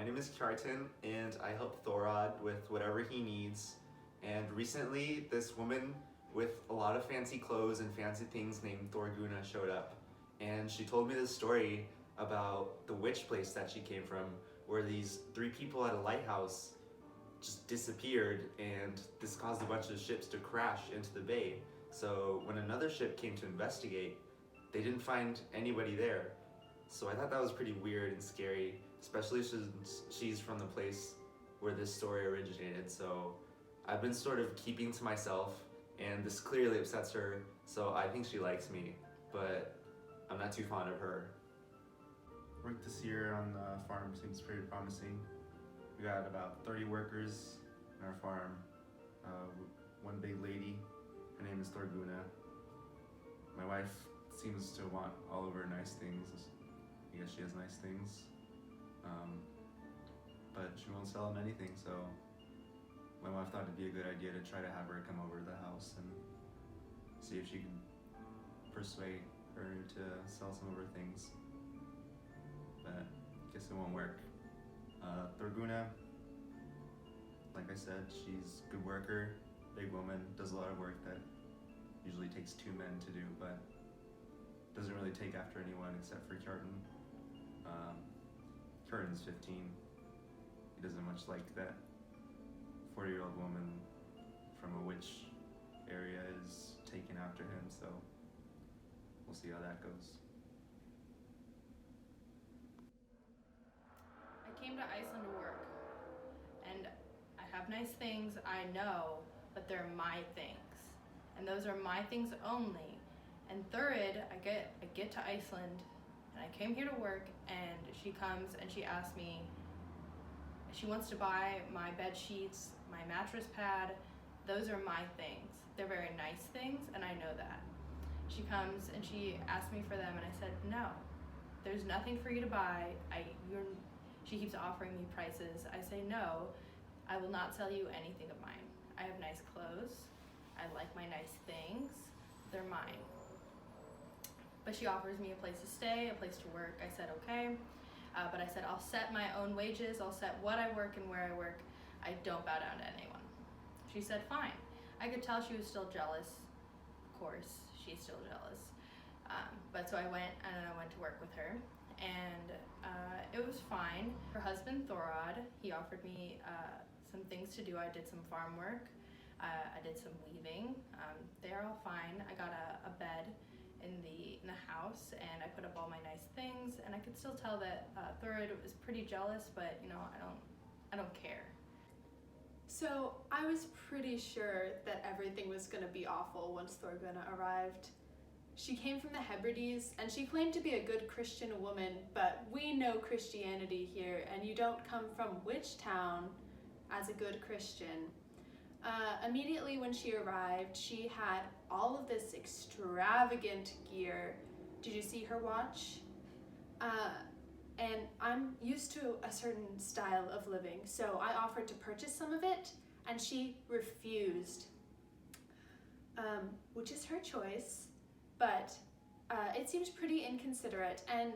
name is Kjartan, and I help Thorod with whatever he needs. And recently, this woman with a lot of fancy clothes and fancy things named Thorguna showed up. And she told me this story about the witch place that she came from, where these 3 people at a lighthouse just disappeared, and this caused a bunch of ships to crash into the bay. So when another ship came to investigate, they didn't find anybody there. So I thought that was pretty weird and scary, especially since she's from the place where this story originated. So I've been sort of keeping to myself, and this clearly upsets her, so I think she likes me, but I'm not too fond of her. Work this year on the farm seems pretty promising. We got about 30 workers in our farm. One big lady, her name is Thorguna. My wife seems to want all of her nice things. I guess she has nice things. But she won't sell them anything, so my wife thought it'd be a good idea to try to have her come over to the house and see if she can persuade her to sell some of her things. But I guess it won't work. Thorguna, like I said, she's a good worker, big woman, does a lot of work that usually takes 2 men to do, but doesn't really take after anyone except for Kjartan. Kjartan's 15. He doesn't much like that 40-year-old woman from a witch area is taken after him, so we'll see how that goes. I came to Iceland to work, and I have nice things, I know, but they're my things, and those are my things only. And third, I get to Iceland, and I came here to work, and she comes and she asks me, she wants to buy my bed sheets, my mattress pad. Those are my things. They're very nice things, and I know that. She comes and she asked me for them, and I said, no, there's nothing for you to buy. She keeps offering me prices. I say, no, I will not sell you anything of mine. I have nice clothes. I like my nice things. They're mine. But she offers me a place to stay, a place to work. I said, okay. But I said, I'll set my own wages. I'll set what I work and where I work. I don't bow down to anyone. She said, fine. I could tell she was still jealous. Of course, she's still jealous. But so I went to work with her, and it was fine. Her husband, Thorod, he offered me some things to do. I did some farm work. I did some weaving. They're all fine. I got a bed in the house, and I put up all my nice things, and I could still tell that Thorod was pretty jealous, but you know, I don't care. So I was pretty sure that everything was gonna be awful once Thorguna arrived. She came from the Hebrides, and she claimed to be a good Christian woman, but we know Christianity here, and you don't come from which town as a good Christian. Immediately when she arrived, she had all of this extravagant gear. Did you see her watch? And I'm used to a certain style of living, so I offered to purchase some of it, and she refused, which is her choice, but it seems pretty inconsiderate. And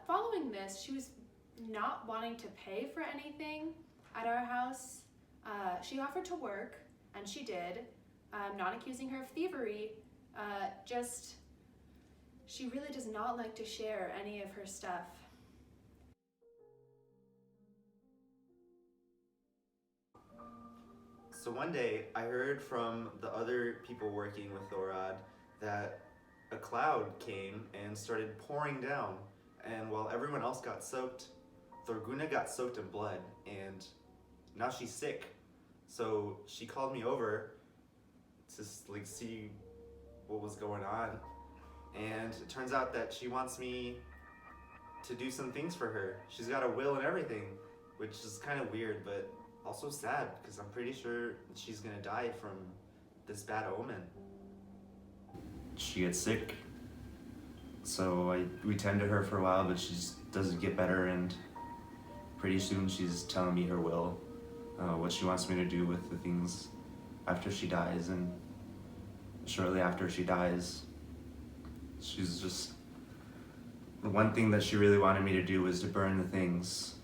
following this, she was not wanting to pay for anything at our house. She offered to work, and she did. I'm not accusing her of thievery, just she really does not like to share any of her stuff. So one day, I heard from the other people working with Thorod that a cloud came and started pouring down, and while everyone else got soaked, Thorguna got soaked in blood, and now she's sick. So she called me over to see what was going on, and it turns out that she wants me to do some things for her. She's got a will and everything, which is kind of weird, but also sad, because I'm pretty sure she's gonna die from this bad omen. She gets sick, so we tend to her for a while, but she just doesn't get better, and pretty soon she's telling me her will, what she wants me to do with the things after she dies. And shortly after she dies, she's just, the one thing that she really wanted me to do was to burn the things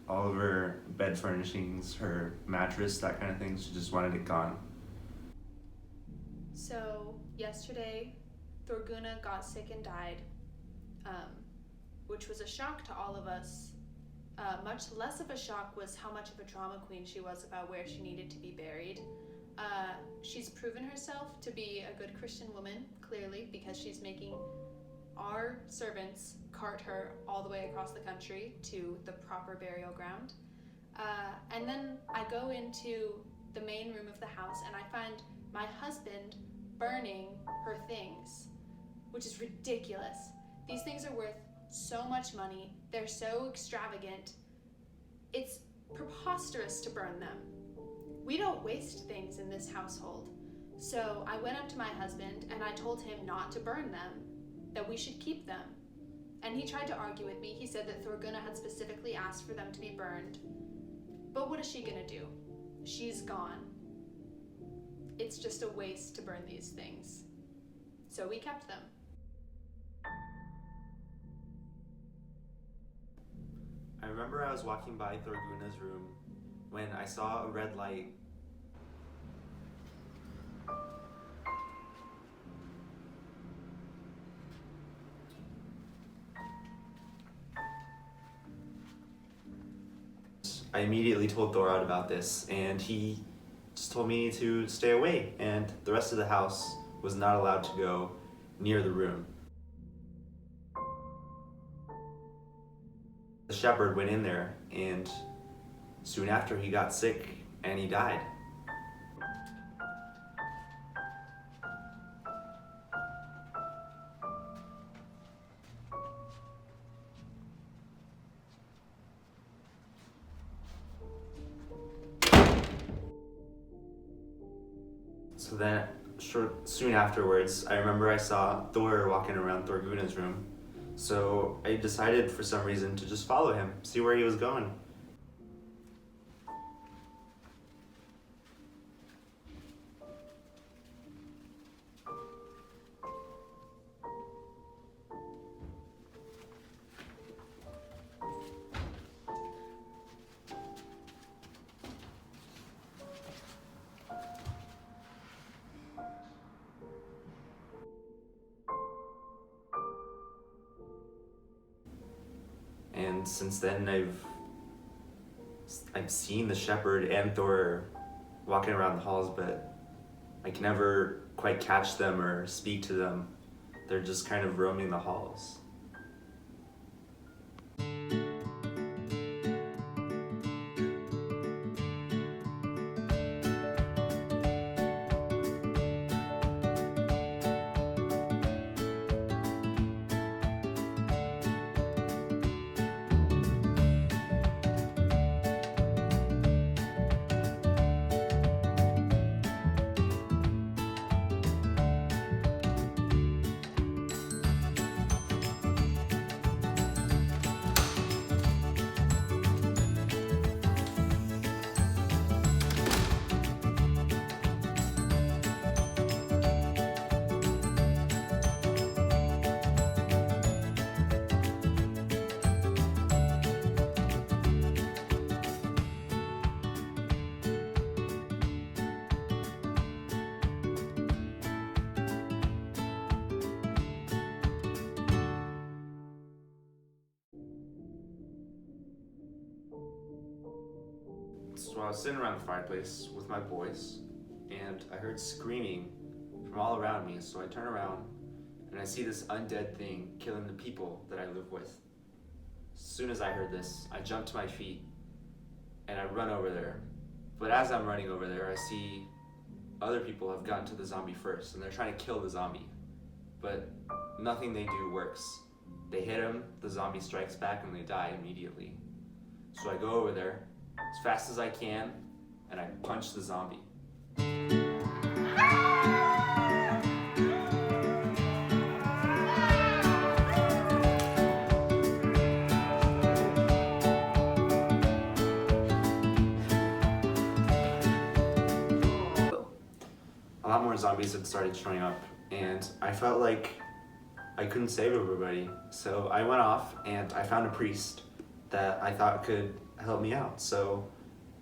all of her bed furnishings, her mattress, that kind of thing. She just wanted it gone. So yesterday, Thorgunna got sick and died, which was a shock to all of us. Much less of a shock was how much of a drama queen she was about where she needed to be buried. She's proven herself to be a good Christian woman, clearly, because she's making our servants cart her all the way across the country to the proper burial ground. And then I go into the main room of the house and I find my husband burning her things, which is ridiculous. These things are worth so much money. They're so extravagant. It's preposterous to burn them. We don't waste things in this household. So I went up to my husband and I told him not to burn them, that we should keep them. And he tried to argue with me. He said that Thorgunna had specifically asked for them to be burned. But what is she gonna do? She's gone. It's just a waste to burn these things. So we kept them. I remember I was walking by Thorgunna's room when I saw a red light. I immediately told Thorod about this, and he just told me to stay away, and the rest of the house was not allowed to go near the room. The shepherd went in there, and soon after he got sick and he died. So then, soon afterwards, I remember I saw Thor walking around Thorgunna's room. So I decided for some reason to just follow him, see where he was going. And since then, I've seen the shepherd and Thor walking around the halls, but I can never quite catch them or speak to them. They're just kind of roaming the halls. So I was sitting around the fireplace with my boys, and I heard screaming from all around me. So I turn around, and I see this undead thing killing the people that I live with. As soon as I heard this, I jump to my feet, and I run over there. But as I'm running over there, I see other people have gotten to the zombie first, and they're trying to kill the zombie. But nothing they do works. They hit him, the zombie strikes back, and they die immediately. So I go over there as fast as I can, and I punch the zombie. A lot more zombies had started showing up, and I felt like I couldn't save everybody. So I went off and I found a priest that I thought could help me out. So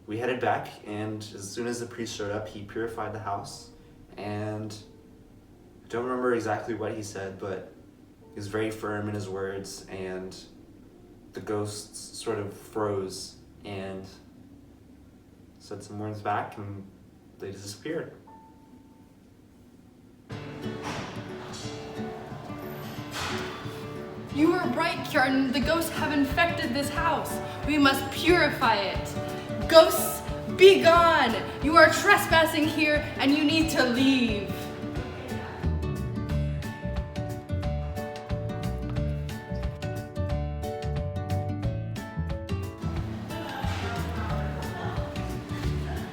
we headed back, and as soon as the priest showed up, he purified the house. And I don't remember exactly what he said, but he was very firm in his words, and the ghosts sort of froze and said some words back, and they disappeared. You were right, Kjartan. The ghosts have infected this house. We must purify it. Ghosts, be gone! You are trespassing here, and you need to leave.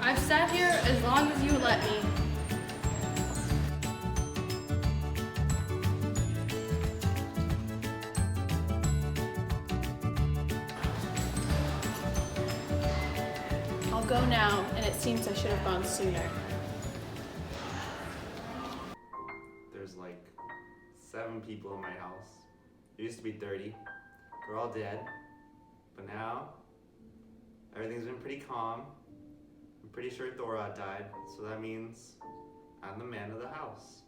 I've sat here as long as you let me. I'll go now, and it seems I should have gone sooner. There's like 7 people in my house. There used to be 30. They're all dead. But now, everything's been pretty calm. I'm pretty sure Thorod died, so that means I'm the man of the house.